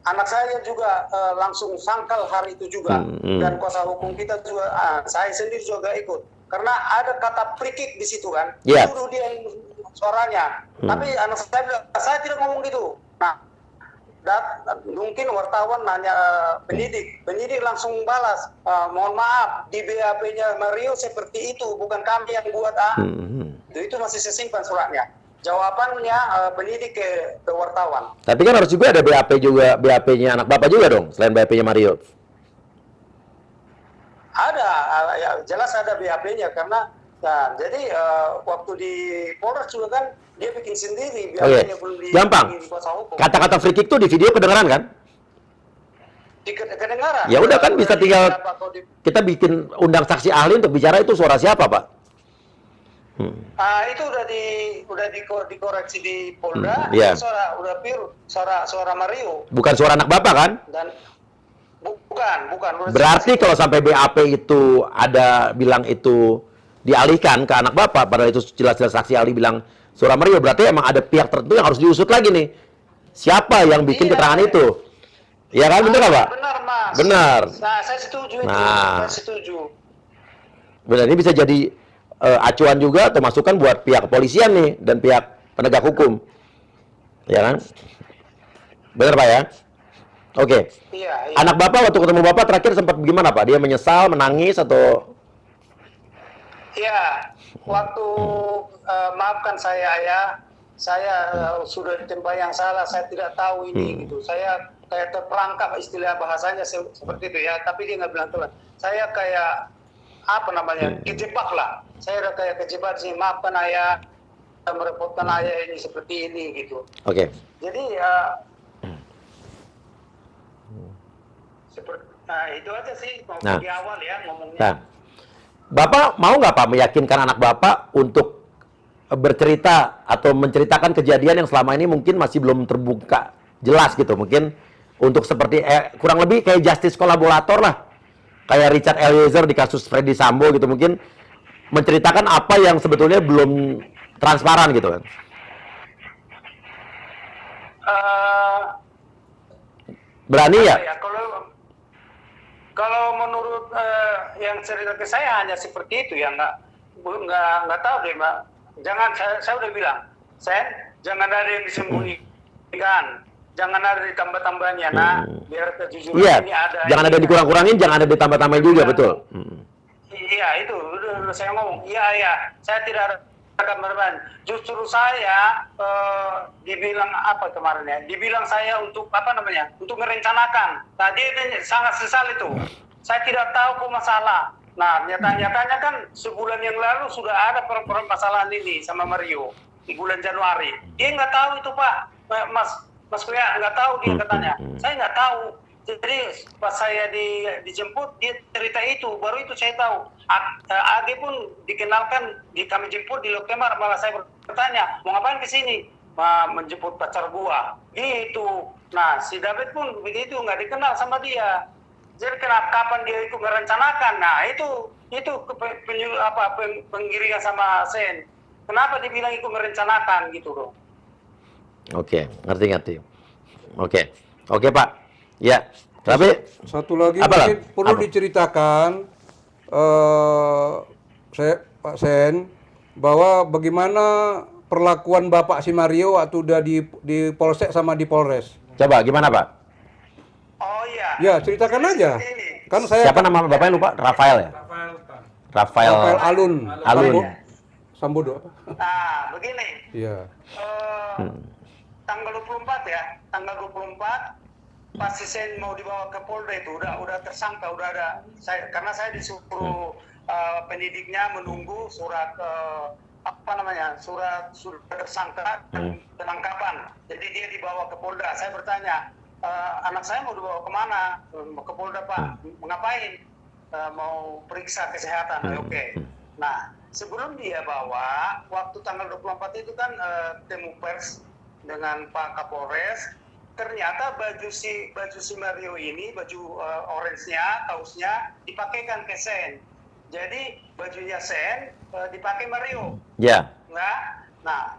Anak saya juga langsung sangkal hari itu juga, dan kuasa hukum kita juga, saya sendiri juga ikut. Karena ada kata free-kick di situ kan, Ya. dulu dia suaranya. Tapi anak saya bilang, saya tidak ngomong gitu. Nah, mungkin wartawan nanya penyidik langsung balas, mohon maaf, di BAP-nya Mario seperti itu, bukan kami yang buat. Itu masih saya simpan suratnya. Jawabannya penyidik ke wartawan. Tapi kan harus juga ada BAP juga, BAP-nya anak bapak juga dong, selain BAP-nya Mario. Ada, ya, jelas ada BAP-nya karena, nah, jadi waktu di Polres juga kan dia bikin sendiri BAP-nya belum Gampang. di kuasa hukum. Kata-kata free kick tuh di video kedengeran kan? Kedengaran. Ya udah kan bisa tinggal Kalau kita bikin undang saksi ahli untuk bicara itu suara siapa, Pak? itu udah dikoreksi di Polda, Iya. udah pure suara Mario. Bukan suara anak bapak kan? Dan bukan. Udah Berarti kalau sampai BAP itu ada bilang itu dialihkan ke anak bapak, padahal itu jelas-jelas saksi ahli bilang suara Mario, berarti emang ada pihak tertentu yang harus diusut lagi nih. Siapa yang bikin keterangan itu? Ya kan, bener nggak, Pak? Benar, Mas. Benar. Nah, saya setuju itu. Nah. Saya setuju. Benar, ini bisa jadi acuan juga atau masukan buat pihak kepolisian nih dan pihak penegak hukum. Ya kan? Benar, Pak ya? Oke. Iya. Anak bapak waktu ketemu bapak terakhir sempat gimana, Pak? Dia menyesal, menangis atau Iya. Waktu maafkan saya ayah, saya sudah di tempat yang salah, saya tidak tahu ini gitu. Saya kayak terperangkap, istilah bahasanya seperti itu ya, tapi dia nggak bilang Tuhan. Saya kayak apa namanya, kejebak lah. Saya udah kayak kejebak sih, maafkan ayah, merepotkan ayah ini seperti ini gitu. Oke. Jadi itu aja sih di awal ya ngomongnya. Nah, Bapak mau nggak Pak meyakinkan anak Bapak untuk bercerita atau menceritakan kejadian yang selama ini mungkin masih belum terbuka jelas gitu, mungkin untuk seperti kurang lebih kayak justice kolaborator lah, kayak Richard Eliezer di kasus Freddy Sambo gitu, mungkin menceritakan apa yang sebetulnya belum transparan gitu kan? Berani ya? Kalau menurut yang cerita ke saya hanya seperti itu ya, nggak tahu deh, Mbak. Jangan, saya udah bilang, jangan ada yang disembunyikan, jangan ada ditambah-tambahnya, biar kejujuran ini ada. Jangan ada dikurang-kurangin, jangan ada ditambah-tambahin juga, betul. Iya, itu udah saya ngomong. Iya, saya tidak akan berban. Justru saya dibilang apa kemarin ya? Dibilang saya untuk apa namanya? Untuk merencanakan. Nah, dia sangat sesal itu. Saya tidak tahu kok masalah. Nah, nyatanya kan sebulan yang lalu sudah ada permasalahan ini sama Mario di bulan Januari. Dia nggak tahu itu, Pak. Mas Kuya nggak tahu dia katanya. Saya nggak tahu. Jadi pas saya dijemput dia cerita itu, baru itu saya tahu. AG pun dikenalkan, kami jemput di Lokemar, malah saya bertanya, mau ngapain ke sini? Menjemput pacar gua. Gitu. Nah, si David pun begitu, nggak dikenal sama dia. Jadi kapan dia ikut merencanakan? Nah, itu penggiringan sama Sen. Kenapa dibilang ikut merencanakan gitu loh? Oke, ngerti. Oke, Pak. Ya, tapi satu lagi apalah? mungkin perlu diceritakan Pak Sen, bahwa bagaimana perlakuan Bapak si Mario waktu udah di Polsek sama di Polres. Coba gimana Pak? Oh iya. Ya, ceritakan aja. Ini. Kan saya Siapa nama bapaknya lupa? Rafael ya? Rafael Rafael Alun. Alun. Sambodo apa? Nah, begini. Iya. Tanggal 24 ya, tanggal 24 pas Sisen mau dibawa ke Polda itu udah tersangka, udah ada. Karena saya disuruh penyidiknya menunggu surat surat tersangka dan penangkapan. Jadi dia dibawa ke Polda. Saya bertanya, anak saya mau dibawa kemana? Ke Polda Pak. Mengapain? Mau periksa kesehatan. Oke. Nah, sebelum dia bawa, waktu tanggal 24 itu kan temu pers dengan Pak Kapolres. Ternyata baju si Mario ini, baju orange-nya, kaosnya dipakaikan ke Sen. Jadi bajunya Sen dipakai Mario. Ya. Nah,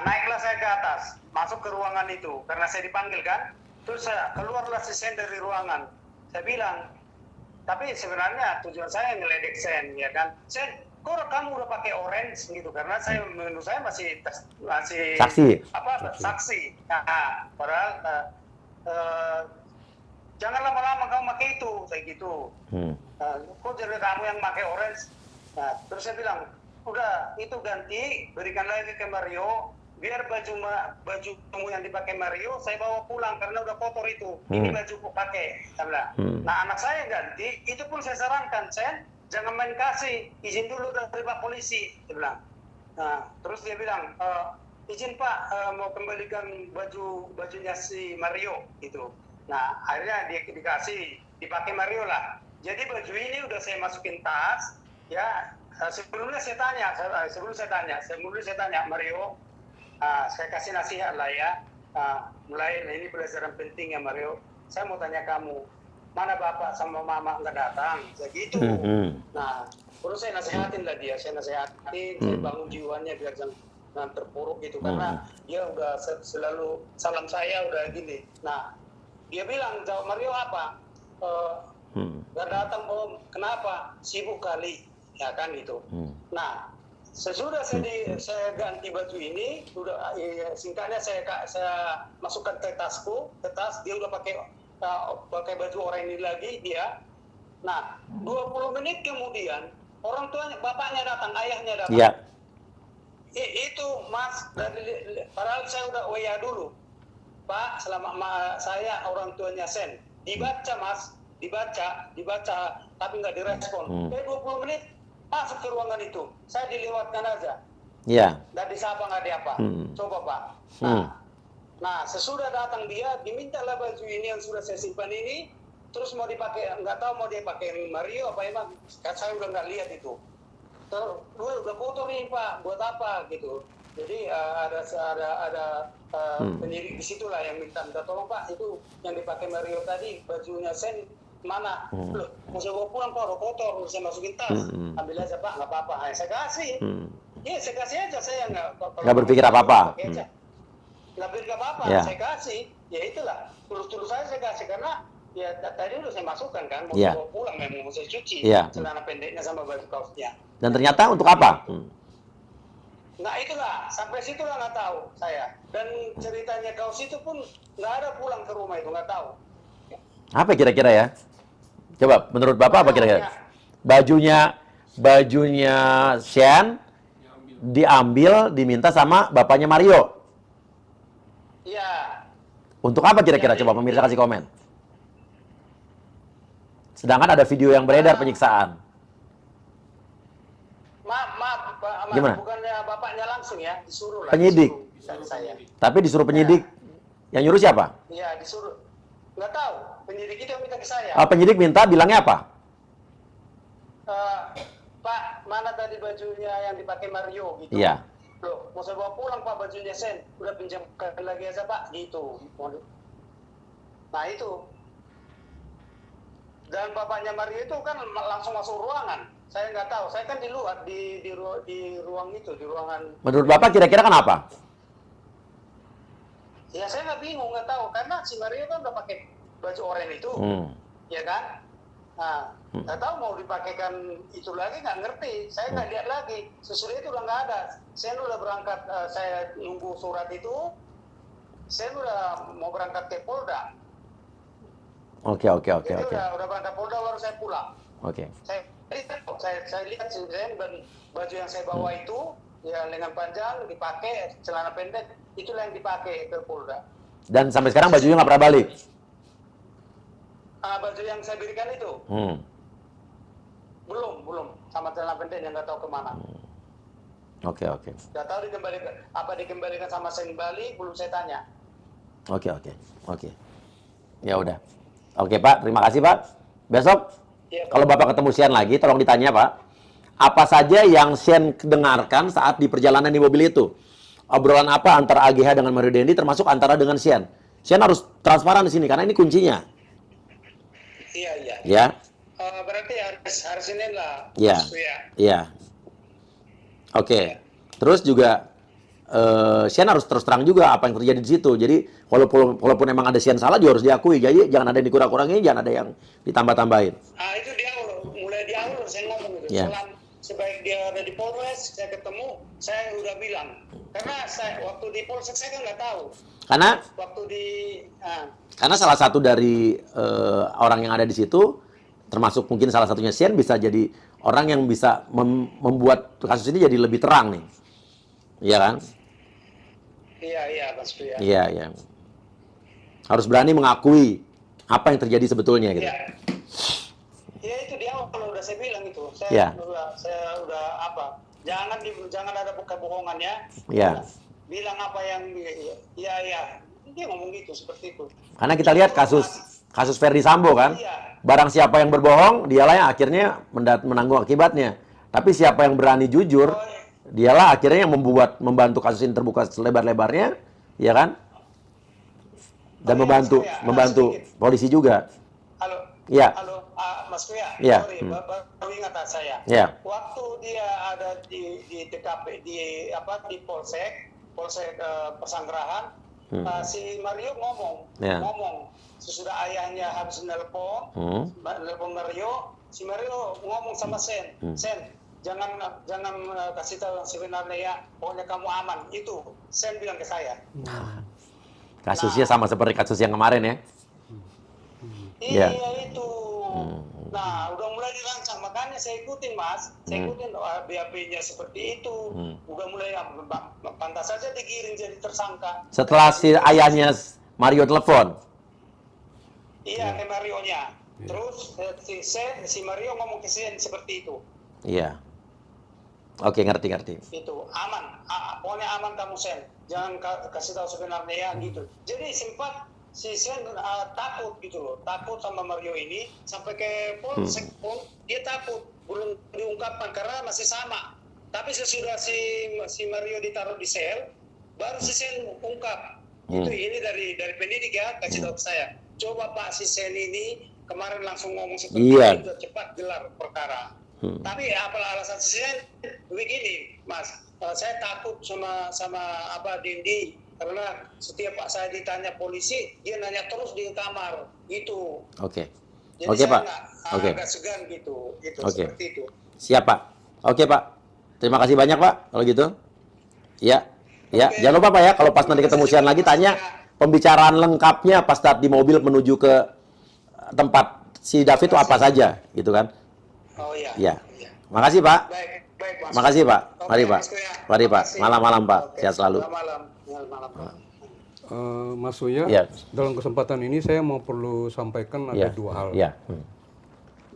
naiklah saya ke atas, masuk ke ruangan itu karena saya dipanggil kan. Terus keluarlah si Sen dari ruangan. Saya bilang, tapi sebenarnya tujuan saya ngeledek Sen, ya kan. Sen, kok kamu udah pakai orange gitu, karena menurut saya masih saksi. Saksi. Nah, padahal jangan lama-lama kamu pakai itu, kayak gitu. Kok jadi kamu yang pakai orange? Nah, terus saya bilang, udah itu ganti, berikan lagi ke Mario, biar baju kamu yang dipakai Mario saya bawa pulang karena udah kotor itu. Ini baju aku pakai, saya bilang. Nah, anak saya ganti, itu pun saya sarankan, Sen, jangan main kasih, izin dulu dari Pak Polisi, dia bilang. Nah, terus dia bilang, izin Pak, mau kembalikan bajunya si Mario, gitu. Nah, akhirnya dia dikasih, dipakai Mario lah. Jadi baju ini udah saya masukin tas, ya. Sebelum saya tanya Mario, saya kasih nasihat lah ya. Mulai ini pelajaran penting ya Mario. Saya mau tanya kamu, mana bapak sama mama nggak datang, begitu. Nah, terus saya nasihatin lah dia, saya bangun jiwanya biar jangan terpuruk gitu, karena dia udah selalu salam saya udah gini. Nah, dia bilang, jawab Mario apa? Nggak datang Om, kenapa? Sibuk kali, ya kan gitu. Nah, sesudah saya ganti baju ini, udah singkatnya saya masukkan ke tas, dia udah pakai baju oranye ini lagi dia. Nah, 20 menit kemudian orang tuanya, bapaknya datang, ayahnya datang. Iya. Itu Mas, padahal saya udah WA dulu. Pak, selama saya orang tuanya Sen, dibaca Mas, dibaca, tapi nggak direspon. 20 menit masuk ke ruangan itu, saya dilewatkan aja. Iya. Dan disapa nggak ada apa. Coba Pak. Nah, sesudah datang dia, dimintalah baju ini yang sudah saya simpan ini, terus mau dipakai, nggak tahu mau dia pakai Mario apa emang, saya udah nggak lihat itu. Terus, udah kotor nih Pak, buat apa gitu. Jadi ada penyidik di situ lah yang minta tolong Pak, itu yang dipakai Mario tadi, bajunya Sen mana? Loh, mau saya bawa pulang Pak, udah kotor, saya masukin tas. Ambil aja Pak, nggak apa-apa. Saya kasih. Iya, saya kasih aja, saya nggak berpikir apa-apa. Nggak berpikir apa-apa, saya kasih. Ya itulah, tulus-tulus saya kasih, karena ya tadi udah saya masukkan kan, mau saya bawa pulang, memang mau saya cuci celana pendeknya sama baju kaosnya. Dan ternyata untuk apa? Nah itulah, sampai situlah nggak tahu saya. Dan ceritanya kaos itu pun nggak ada pulang ke rumah itu, nggak tahu. Apa kira-kira ya? Coba, menurut Bapak apa kira-kira? Bajunya Sean diambil, diminta sama bapaknya Mario. Iya. Untuk apa kira-kira? Coba pemirsa kasih komen. Sedangkan ada video yang beredar penyiksaan. Maaf, Gimana? bukannya bapaknya langsung ya, disuruh lah. Penyidik. Disuruh saya. Tapi disuruh penyidik. Yang nyuruh siapa? Iya, disuruh. Nggak tahu. Penyidik itu yang minta ke saya. Penyidik minta, bilangnya apa? Pak, mana tadi bajunya yang dipakai Mario gitu. Iya. Loh, mau saya bawa pulang Pak bajunya Sen. Udah pinjamkan lagi aja Pak, gitu. Nah itu. Dan bapaknya Mario itu kan langsung masuk ruangan. Saya nggak tahu, saya kan di luar, di ruang itu, di ruangan. Menurut Bapak kira-kira kenapa? Ya saya nggak bingung, nggak tahu. Karena si Mario kan udah pakai baju oranye itu. Ya kan? Nah, nggak tahu mau dipakaikan itu lagi, nggak ngerti. Saya nggak lihat lagi. Sesudah itu udah nggak ada. Saya udah berangkat, saya nunggu surat itu. Sen udah mau berangkat ke Polda. Oke. Jadi udah berangkat Polda baru saya pulang. Oke. Saya lihat Sen dan baju yang saya bawa itu ya lengan panjang dipakai, celana pendek itulah yang dipakai ke Polda. Dan sampai sekarang bajunya nggak pernah balik? Baju yang saya berikan itu belum sama celana pendeknya nggak tahu kemana. Oke. Nggak tahu dikembalikan sama Sen Bali, belum saya tanya. Oke. Ya udah. Oke Pak, terima kasih Pak. Besok Ya, kalau Bapak ketemu Sian lagi, tolong ditanya Pak. Apa saja yang Sian dengarkan saat di perjalanan di mobil itu? Obrolan apa antara AGH dengan Mario Dendi, termasuk antara dengan Sian? Sian harus transparan di sini karena ini kuncinya. Iya. Ya. Berarti hari Senin lah. Iya. Mas Buya. Iya. Oke. Terus juga Sian harus terus terang juga apa yang terjadi di situ. Jadi walaupun emang ada Sian salah juga harus diakui. Jadi jangan ada yang dikurang-kurangin, jangan ada yang ditambah-tambahin. Itu mulai di awal saya ngomong gitu. Ya. Sebaik dia ada di Polres, saya ketemu, saya udah bilang. Karena waktu di Polsek saya kan nggak tahu. Karena salah satu dari orang yang ada di situ, termasuk mungkin salah satunya Sian, bisa jadi orang yang bisa membuat kasus ini jadi lebih terang nih. Iya kan? Iya, Mas Buya. Iya. Harus berani mengakui apa yang terjadi sebetulnya gitu. Iya. Ya itu dia kalau udah saya bilang itu. Ya. Saya udah apa? Jangan ada kebohongan ya. Iya. Bilang apa yang iya. Dia ngomong gitu seperti itu. Karena kita lihat kasus Ferdi Sambo kan. Iya. Barang siapa yang berbohong, dialah yang akhirnya menanggung akibatnya. Tapi siapa yang berani jujur, dialah akhirnya yang membantu kasus ini terbuka selebar-lebarnya, ya kan? Dan membantu polisi juga. Halo. Iya. Halo, Mas Kuya. Iya. Sorry, baru ingat saya. Iya. Waktu dia ada di TKP di Polsek Pesanggerahan, si Mario ngomong sesudah ayahnya habis nelpon Mario, si Mario ngomong sama Sen, jangan kasih tahu yang sebenarnya ya, pokoknya kamu aman. Itu Sen bilang ke saya. Kasusnya sama seperti kasus yang kemarin ya. Iya itu. Nah, udah mulai dirancang, makanya saya ikutin Mas. Saya ikutin BAP-nya seperti itu. Udah mulai pantas saja digiring jadi tersangka. Setelah si ayahnya Mario telepon. Iya, ke Mario-nya. Terus si Mario ngomong ke Sen seperti itu. Iya. Oke, ngerti. Itu aman. Pokoknya aman kamu Sen. Jangan kasih tahu sebenarnya ya gitu. Jadi sempat si Sen takut gitu loh, takut sama Mario ini sampai ke Polsek pun dia takut, belum diungkapkan karena masih sama. Tapi sesudah si Mario ditaruh di sel, baru si Sen ungkap. Itu ini dari pendidik ya, kasih tahu ke saya. Coba Pak si Sen ini kemarin langsung ngomong seperti itu, cepat gelar perkara. Tapi apalah alasan si Sen begini, Mas. Saya takut sama Dendi. Karena setiap Pak saya ditanya polisi, dia nanya terus di kamar, gitu. Oke. Jadi Oke, saya Pak. agak segan gitu, seperti itu. Siap, Pak. Oke, Pak. Terima kasih banyak, Pak, kalau gitu. Ya. Jangan lupa, Pak ya, kalau pas nanti ketemu Sian lagi, tanya pembicaraan lengkapnya pas saat di mobil menuju ke tempat si David itu apa saja, gitu kan. Oh iya. Ya. Makasih, Pak. Baik, Mas. Makasih, Pak. Mari, Pak. Mari, Pak. Malam-malam, Pak. Sehat selalu. Malam. Mas Surya, dalam kesempatan ini saya perlu sampaikan ada dua hal.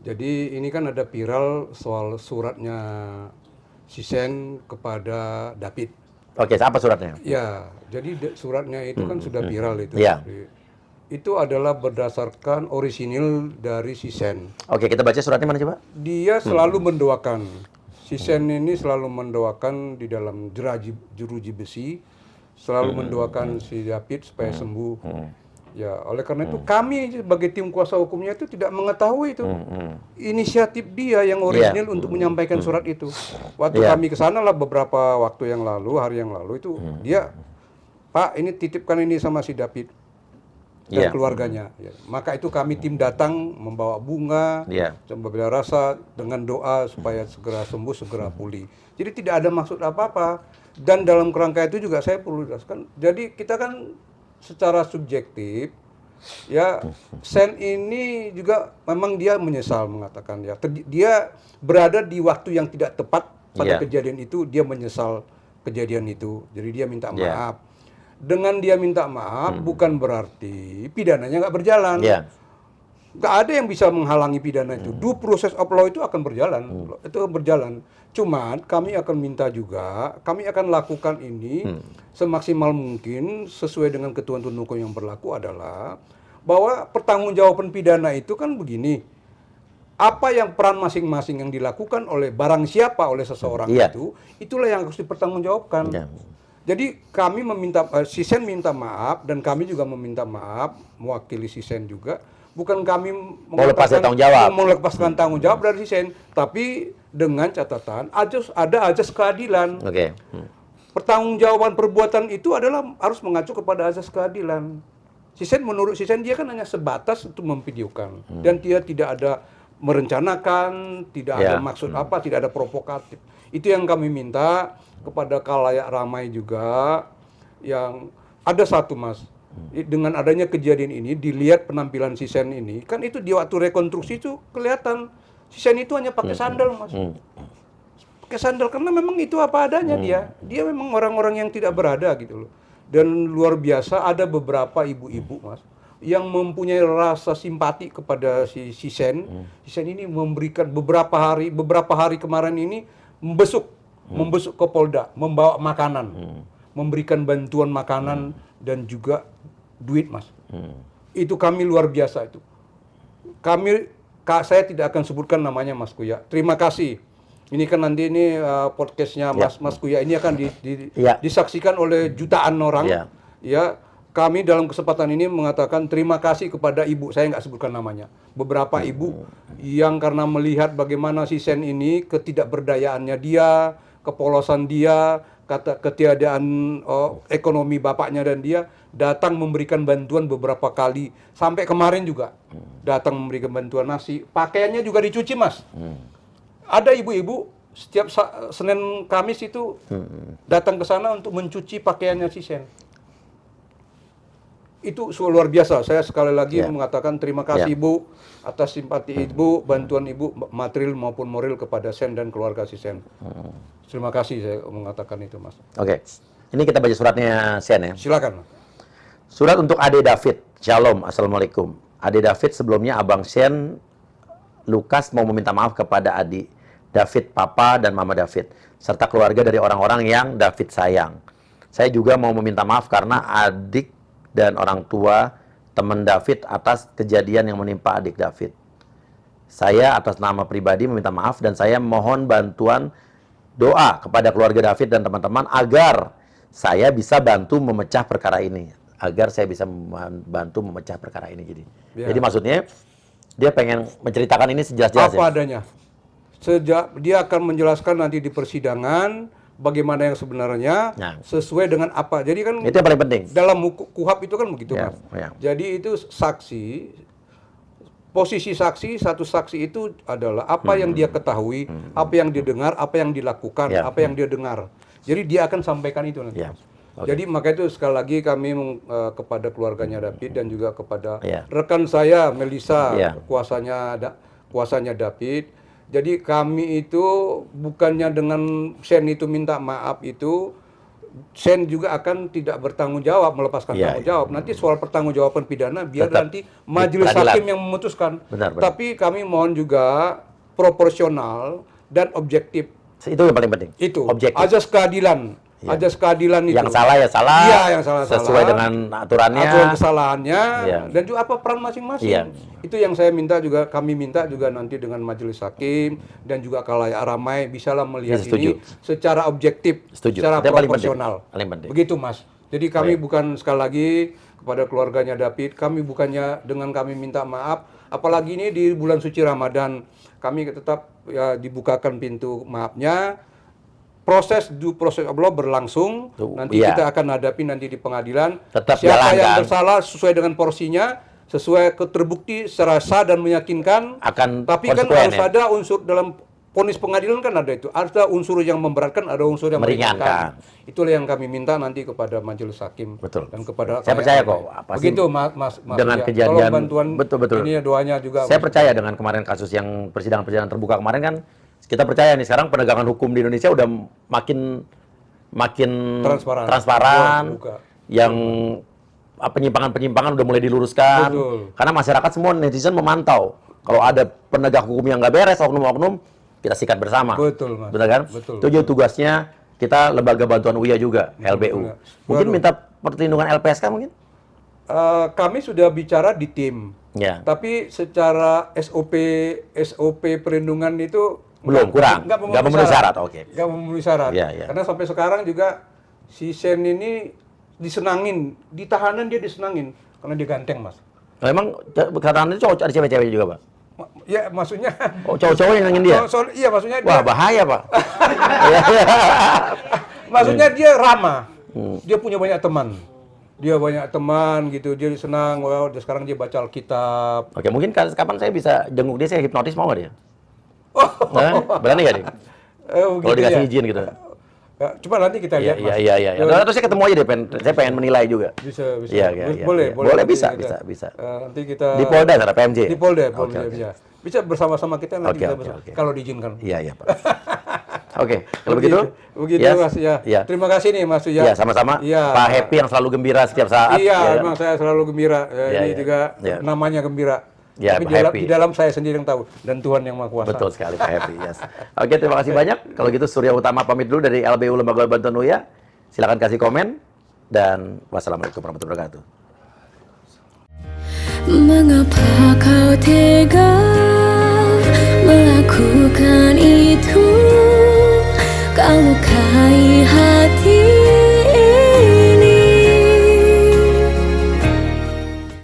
Jadi ini kan ada viral soal suratnya si Sen kepada David. Oke, apa suratnya? Ya, jadi suratnya itu kan sudah viral itu. Iya. Itu adalah berdasarkan orisinil dari si Sen. Oke, kita baca suratnya mana coba? Dia selalu mendoakan. Si Sen ini selalu mendoakan di dalam jeruji besi, selalu mendoakan si David supaya sembuh. Ya, oleh karena itu kami sebagai tim kuasa hukumnya itu tidak mengetahui itu inisiatif dia yang orisinil untuk menyampaikan surat itu. Waktu kami ke sana lah beberapa waktu yang lalu, hari yang lalu itu dia, Pak, ini titipkan ini sama si David dan keluarganya. Ya. Maka itu kami tim datang membawa bunga, membela rasa dengan doa supaya segera sembuh, segera pulih. Jadi tidak ada maksud apa-apa. Dan dalam kerangka itu juga saya perlu jelaskan. Jadi kita kan secara subjektif, ya Sen ini juga memang dia menyesal mengatakan ya. Dia berada di waktu yang tidak tepat pada kejadian itu, dia menyesal kejadian itu. Jadi dia minta maaf. Dengan dia minta maaf bukan berarti pidananya nggak berjalan. Nggak ada yang bisa menghalangi pidana itu. Due process of law itu akan berjalan. Itu akan berjalan. Cuman kami akan minta juga, kami akan lakukan ini semaksimal mungkin sesuai dengan ketentuan hukum yang berlaku adalah bahwa pertanggungjawaban pidana itu kan begini. Apa yang peran masing-masing yang dilakukan oleh barang siapa oleh seseorang itu, itulah yang harus dipertanggungjawabkan. Jadi kami meminta, Sisen minta maaf dan kami juga meminta maaf, mewakili Sisen juga. Bukan kami melepaskan tanggung jawab dari Sisen, tapi dengan catatan ada ajas keadilan. Pertanggungjawaban perbuatan itu adalah harus mengacu kepada ajas keadilan. Sisen menurut Sisen dia kan hanya sebatas untuk memvideokan dan dia tidak ada merencanakan, tidak ada maksud apa, tidak ada provokatif. Itu yang kami minta kepada khalayak ramai juga. Yang ada satu Mas, dengan adanya kejadian ini dilihat penampilan Sisen ini, kan itu di waktu rekonstruksi itu kelihatan Sisen itu hanya pakai sandal Mas. Pakai sandal karena memang itu apa adanya dia memang orang-orang yang tidak berada gitu loh. Dan luar biasa ada beberapa ibu-ibu Mas yang mempunyai rasa simpati kepada si Sisen. Sisen ini memberikan beberapa hari kemarin ini membesuk ke Polda, membawa makanan, memberikan bantuan makanan dan juga duit Mas. Itu kami luar biasa itu. Saya tidak akan sebutkan namanya Mas Kuya. Terima kasih. Ini kan nanti ini podcastnya Mas Kuya ini akan disaksikan oleh jutaan orang. Ya, kami dalam kesempatan ini mengatakan terima kasih kepada ibu, saya nggak sebutkan namanya. Beberapa ibu yang karena melihat bagaimana Sisen ini ketidakberdayaannya dia, kepolosan dia, ketiadaan ekonomi bapaknya dan dia datang memberikan bantuan beberapa kali. Sampai kemarin juga datang memberikan bantuan nasi. Pakaiannya juga dicuci Mas. Ada ibu-ibu setiap Senin Kamis itu datang ke sana untuk mencuci pakaiannya Sisen. Itu luar biasa. Saya sekali lagi mengatakan terima kasih Ibu atas simpati Ibu, bantuan Ibu material maupun moral kepada Sen dan keluarga Sisen. Terima kasih saya mengatakan itu Mas. Ini kita baca suratnya Sen ya. Silakan. Surat untuk Ade David. Shalom, Assalamualaikum. Ade David, sebelumnya Abang Sen Lukas mau meminta maaf kepada adik David, Papa dan Mama David, serta keluarga dari orang-orang yang David sayang. Saya juga mau meminta maaf karena adik dan orang tua teman David atas kejadian yang menimpa adik David. Saya atas nama pribadi meminta maaf dan saya mohon bantuan doa kepada keluarga David dan teman-teman agar saya bisa bantu memecah perkara ini. Jadi maksudnya dia pengen menceritakan ini sejelas-jelasnya. Apa adanya. Dia akan menjelaskan nanti di persidangan bagaimana yang sebenarnya sesuai dengan apa. Jadi kan itu yang paling penting. Dalam KUHP itu kan begitu Mas. Jadi itu saksi, posisi saksi, satu saksi itu adalah apa yang dia ketahui, apa yang dia dengar, apa yang dilakukan, apa yang dia dengar. Jadi dia akan sampaikan itu nanti. Jadi maka itu sekali lagi kami kepada keluarganya David dan juga kepada rekan saya Melisa, kuasanya David. Jadi kami itu bukannya dengan Sen itu minta maaf itu, Sen juga akan tidak bertanggung jawab, melepaskan tanggung jawab. Nanti soal pertanggungjawaban pidana biar nanti majelis hakim yang memutuskan. Tapi kami mohon juga proporsional dan objektif. Itu yang paling penting. Itu objektif. Ajas keadilan. Ajas keadilan itu. Yang salah ya salah. Iya, yang salah sesuai dengan aturannya. Aturan kesalahannya dan juga apa peran masing-masing. Itu yang saya minta juga, kami minta juga nanti dengan majelis hakim dan juga khalayak ramai bisalah melihat ini secara objektif, secara proporsional. Paling penting. Begitu Mas. Jadi kami bukan sekali lagi kepada keluarganya David, kami bukannya dengan kami minta maaf, apalagi ini di bulan suci Ramadan, kami tetap dibukakan pintu maafnya. Proses of law berlangsung, nanti kita akan hadapi nanti di pengadilan. Tetap siapa yang bersalah sesuai dengan porsinya, sesuai terbukti secara sah dan meyakinkan. Akan tapi kan harus ada unsur dalam Vonis pengadilan kan ada itu, ada unsur yang memberatkan, ada unsur yang Meringankan. Itulah yang kami minta nanti kepada majelis hakim. Betul. Dan kepada Saya percaya kok. Pasti begitu Mas dengan Uya. kejadian Tolong bantuan betul. ini doanya juga. Saya percaya dengan kemarin kasus yang persidangan terbuka kemarin kan, kita percaya nih sekarang penegakan hukum di Indonesia udah makin transparan, yang penyimpangan-penyimpangan udah mulai diluruskan. Betul. Karena masyarakat semua netizen memantau kalau ada penegak hukum yang nggak beres, oknum-oknum, kita sikat bersama. Betul, Mas. Benar kan? Betul. Itu juga tugasnya kita lembaga bantuan UIA juga, LBU. Betul. Mungkin minta perlindungan LPSK mungkin? Kami sudah bicara di tim. Ya. Tapi secara SOP perlindungan itu Belum, kurang. Nggak memenuhi syarat, oke. Nggak memenuhi syarat. Iya. Karena sampai sekarang juga si Sen ini disenangin, di tahanan dia disenangin karena dia ganteng, Mas. Nah, emang katakan itu cowok ada cewek-cewek juga, Pak? Ya, maksudnya Oh, cowok-cowok yang nangin dia? iya, maksudnya Wah, dia, bahaya, Pak. maksudnya dia ramah. Dia punya banyak teman. Dia banyak teman gitu, dia senang. Wow, sekarang dia baca Alkitab. Oke, mungkin kapan saya bisa jenguk dia, saya hipnotis, mau nggak dia? Berani nggak dia? Kalau dikasih izin gitu. Ya, coba nanti kita lihat, Mas. Iya. Terus saya ketemu aja deh, saya pengen menilai juga. Bisa. Iya. Boleh. Boleh, bisa. Nanti kita Di Polda, ada PMJ? Di Polda, Oke. bisa. Bisa bersama-sama kita nanti Oke, kita bersama. oke. Kalau diizinkan. Iya, Pak. Oke, kalau begitu. Begitu, Yes. Mas. Ya. Iya. Terima kasih nih, Mas Uya. Iya, sama-sama. Iya. Pak Happy yang selalu gembira setiap saat. Iya, ya. memang saya selalu gembira. Ini juga namanya gembira. Ya, Tapi Pak di dalam, Happy. di dalam saya sendiri yang tahu dan Tuhan yang Maha Kuasa. Betul sekali, Pak Happy. Yes. Oke, terima kasih banyak. Kalau gitu Surya Utama pamit dulu dari LBU Lembaga Bantuan UIA. Silakan kasih komen dan wassalamualaikum warahmatullahi wabarakatuh. Mengapa kau tega melakukan itu? Kau lukai hati